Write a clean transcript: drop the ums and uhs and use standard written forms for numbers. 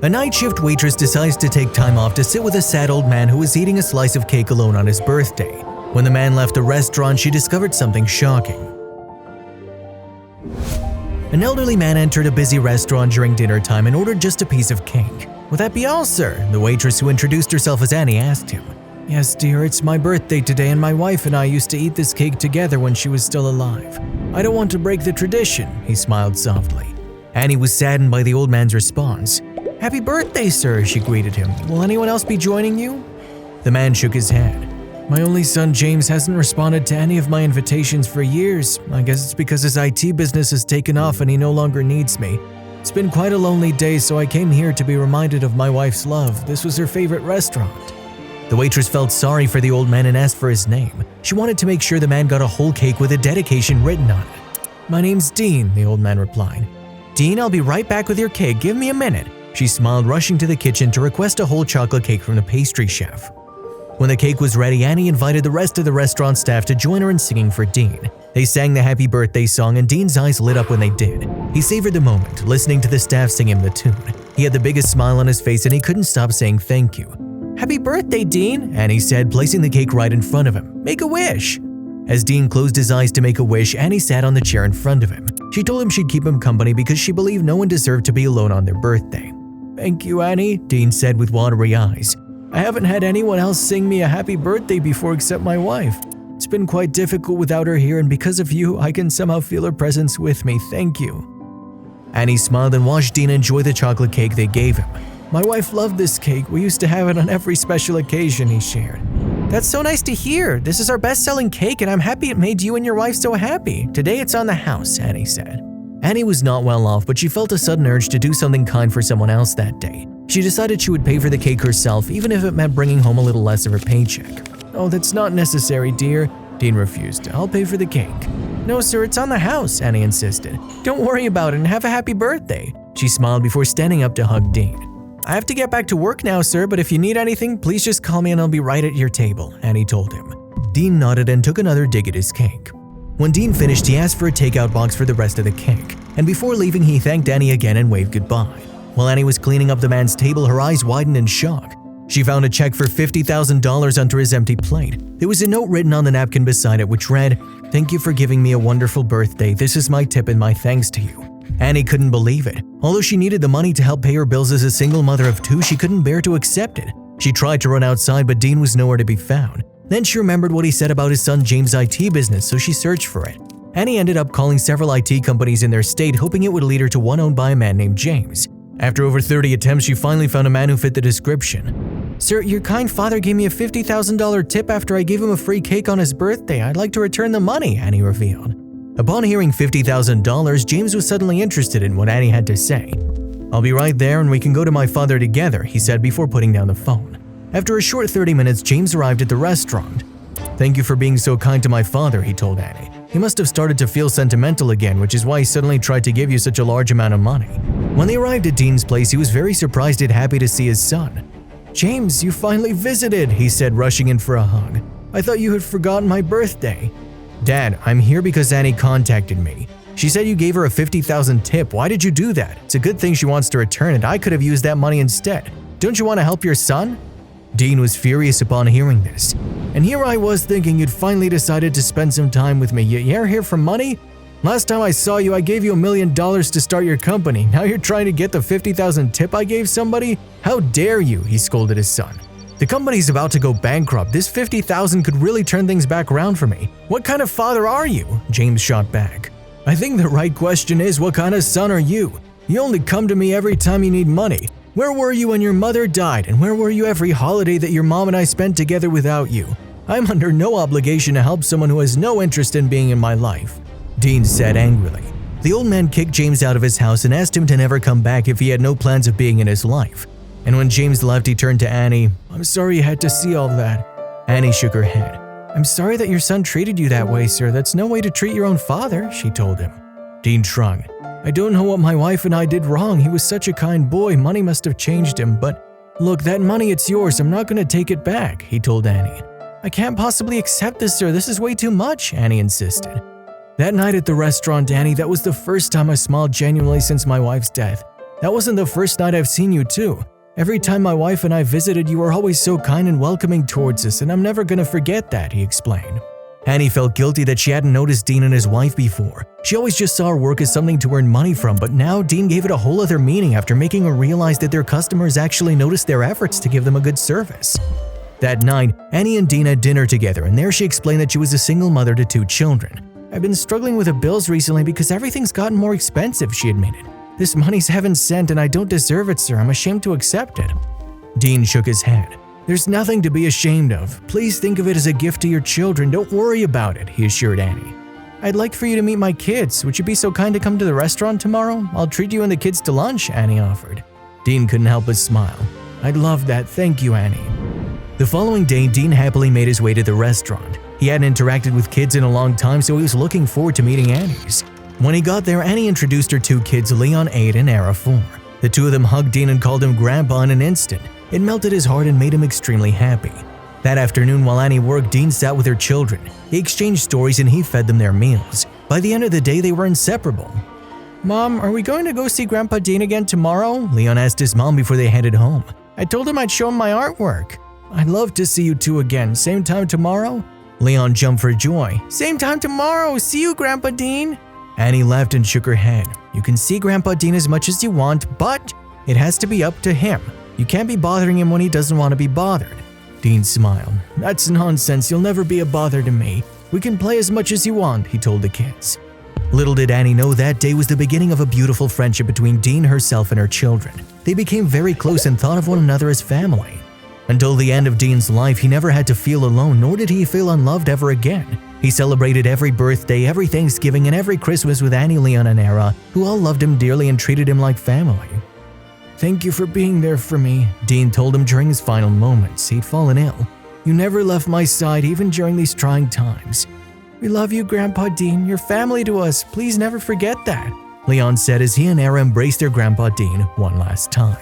A night shift waitress decides to take time off to sit with a sad old man who was eating a slice of cake alone on his birthday. When the man left the restaurant, she discovered something shocking. An elderly man entered a busy restaurant during dinner time and ordered just a piece of cake. "Would that be all, sir?" the waitress, who introduced herself as Annie, asked him. "Yes, dear, it's my birthday today and my wife and I used to eat this cake together when she was still alive. I don't want to break the tradition," he smiled softly. Annie was saddened by the old man's response. "Happy birthday, sir," she greeted him. "Will anyone else be joining you?" The man shook his head. "My only son James hasn't responded to any of my invitations for years. I guess it's because his IT business has taken off and he no longer needs me. It's been quite a lonely day, so I came here to be reminded of my wife's love. This was her favorite restaurant." The waitress felt sorry for the old man and asked for his name. She wanted to make sure the man got a whole cake with a dedication written on it. "My name's Dean," the old man replied. "Dean, I'll be right back with your cake. Give me a minute." She smiled, rushing to the kitchen to request a whole chocolate cake from the pastry chef. When the cake was ready, Annie invited the rest of the restaurant staff to join her in singing for Dean. They sang the happy birthday song and Dean's eyes lit up when they did. He savored the moment, listening to the staff sing him the tune. He had the biggest smile on his face and he couldn't stop saying thank you. "Happy birthday, Dean," Annie said, placing the cake right in front of him. "Make a wish." As Dean closed his eyes to make a wish, Annie sat on the chair in front of him. She told him she'd keep him company because she believed no one deserved to be alone on their birthday. "Thank you, Annie," Dean said with watery eyes. "I haven't had anyone else sing me a happy birthday before except my wife. It's been quite difficult without her here, and because of you, I can somehow feel her presence with me. Thank you." Annie smiled and watched Dean enjoy the chocolate cake they gave him. "My wife loved this cake. We used to have it on every special occasion," he shared. "That's so nice to hear. This is our best-selling cake, and I'm happy it made you and your wife so happy. Today it's on the house," Annie said. Annie was not well off, but she felt a sudden urge to do something kind for someone else that day. She decided she would pay for the cake herself, even if it meant bringing home a little less of her paycheck. "Oh, that's not necessary, dear," Dean refused. "I'll pay for the cake." "No, sir, it's on the house," Annie insisted. "Don't worry about it and have a happy birthday." She smiled before standing up to hug Dean. "I have to get back to work now, sir, but if you need anything, please just call me and I'll be right at your table," Annie told him. Dean nodded and took another dig at his cake. When Dean finished, he asked for a takeout box for the rest of the cake, and before leaving, he thanked Annie again and waved goodbye. While Annie was cleaning up the man's table, her eyes widened in shock. She found a check for $50,000 under his empty plate. There was a note written on the napkin beside it which read, "Thank you for giving me a wonderful birthday. This is my tip and my thanks to you." Annie couldn't believe it. Although she needed the money to help pay her bills as a single mother of two, she couldn't bear to accept it. She tried to run outside, but Dean was nowhere to be found. Then she remembered what he said about his son James' IT business, so she searched for it. Annie ended up calling several IT companies in their state, hoping it would lead her to one owned by a man named James. After over 30 attempts, she finally found a man who fit the description. "Sir, your kind father gave me a $50,000 tip after I gave him a free cake on his birthday. I'd like to return the money," Annie revealed. Upon hearing $50,000, James was suddenly interested in what Annie had to say. "I'll be right there and we can go to my father together," he said before putting down the phone. After a short 30 minutes, James arrived at the restaurant. "Thank you for being so kind to my father," he told Annie. "He must have started to feel sentimental again, which is why he suddenly tried to give you such a large amount of money." When they arrived at Dean's place, he was very surprised and happy to see his son. "James, you finally visited," he said, rushing in for a hug. "I thought you had forgotten my birthday." "Dad, I'm here because Annie contacted me. She said you gave her a $50,000 tip. Why did you do that? It's a good thing she wants to return it. I could have used that money instead. Don't you want to help your son?" Dean was furious upon hearing this. "And here I was thinking you'd finally decided to spend some time with me. You're here for money? Last time I saw you, I gave you $1 million to start your company. Now you're trying to get the $50,000 tip I gave somebody? How dare you?" he scolded his son. "The company's about to go bankrupt. This $50,000 could really turn things back around for me. What kind of father are you?" James shot back. "I think the right question is, what kind of son are you? You only come to me every time you need money. Where were you when your mother died, and where were you every holiday that your mom and I spent together without you? I'm under no obligation to help someone who has no interest in being in my life," Dean said angrily. The old man kicked James out of his house and asked him to never come back if he had no plans of being in his life. And when James left, he turned to Annie. "I'm sorry you had to see all that." Annie shook her head. "I'm sorry that your son treated you that way, sir. That's no way to treat your own father," she told him. Dean shrugged. "I don't know what my wife and I did wrong. He was such a kind boy. Money must have changed him. But look, that money, it's yours. I'm not going to take it back," he told Annie. "I can't possibly accept this, sir. This is way too much," Annie insisted. That night at the restaurant, Annie, that was the first time I smiled genuinely since my wife's death. That wasn't the first night I've seen you too. Every time my wife and I visited, you were always so kind and welcoming towards us, and I'm never gonna forget that," he explained. Annie felt guilty that she hadn't noticed Dean and his wife before. She always just saw her work as something to earn money from, but now Dean gave it a whole other meaning after making her realize that their customers actually noticed their efforts to give them a good service. That night, Annie and Dean had dinner together, and there she explained that she was a single mother to 2 children. "I've been struggling with the bills recently because everything's gotten more expensive," she admitted. "This money's heaven sent and I don't deserve it, sir. I'm ashamed to accept it." Dean shook his head. "There's nothing to be ashamed of. Please think of it as a gift to your children. Don't worry about it," he assured Annie. "I'd like for you to meet my kids. Would you be so kind to come to the restaurant tomorrow? I'll treat you and the kids to lunch," Annie offered. Dean couldn't help but smile. "I'd love that. Thank you, Annie." The following day, Dean happily made his way to the restaurant. He hadn't interacted with kids in a long time, so he was looking forward to meeting Annie's. When he got there, Annie introduced her 2 kids, Leon 8 and Era 4. The 2 of them hugged Dean and called him Grandpa in an instant. It melted his heart and made him extremely happy. That afternoon, while Annie worked, Dean sat with her children. He exchanged stories and he fed them their meals. By the end of the day, they were inseparable. "Mom, are we going to go see Grandpa Dean again tomorrow?" Leon asked his mom before they headed home. "I told him I'd show him my artwork." "I'd love to see you 2 again. Same time tomorrow?" Leon jumped for joy. "Same time tomorrow! See you, Grandpa Dean!" Annie laughed and shook her head. "You can see Grandpa Dean as much as you want, but it has to be up to him. You can't be bothering him when he doesn't want to be bothered." Dean smiled. "That's nonsense. You'll never be a bother to me. We can play as much as you want," he told the kids. Little did Annie know that day was the beginning of a beautiful friendship between Dean, herself, and her children. They became very close and thought of one another as family. Until the end of Dean's life, he never had to feel alone, nor did he feel unloved ever again. He celebrated every birthday, every Thanksgiving, and every Christmas with Annie, Leon, and Era, who all loved him dearly and treated him like family. "Thank you for being there for me," Dean told him during his final moments. He'd fallen ill. "You never left my side, even during these trying times." "We love you, Grandpa Dean. You're family to us. Please never forget that," Leon said as he and Era embraced their Grandpa Dean one last time.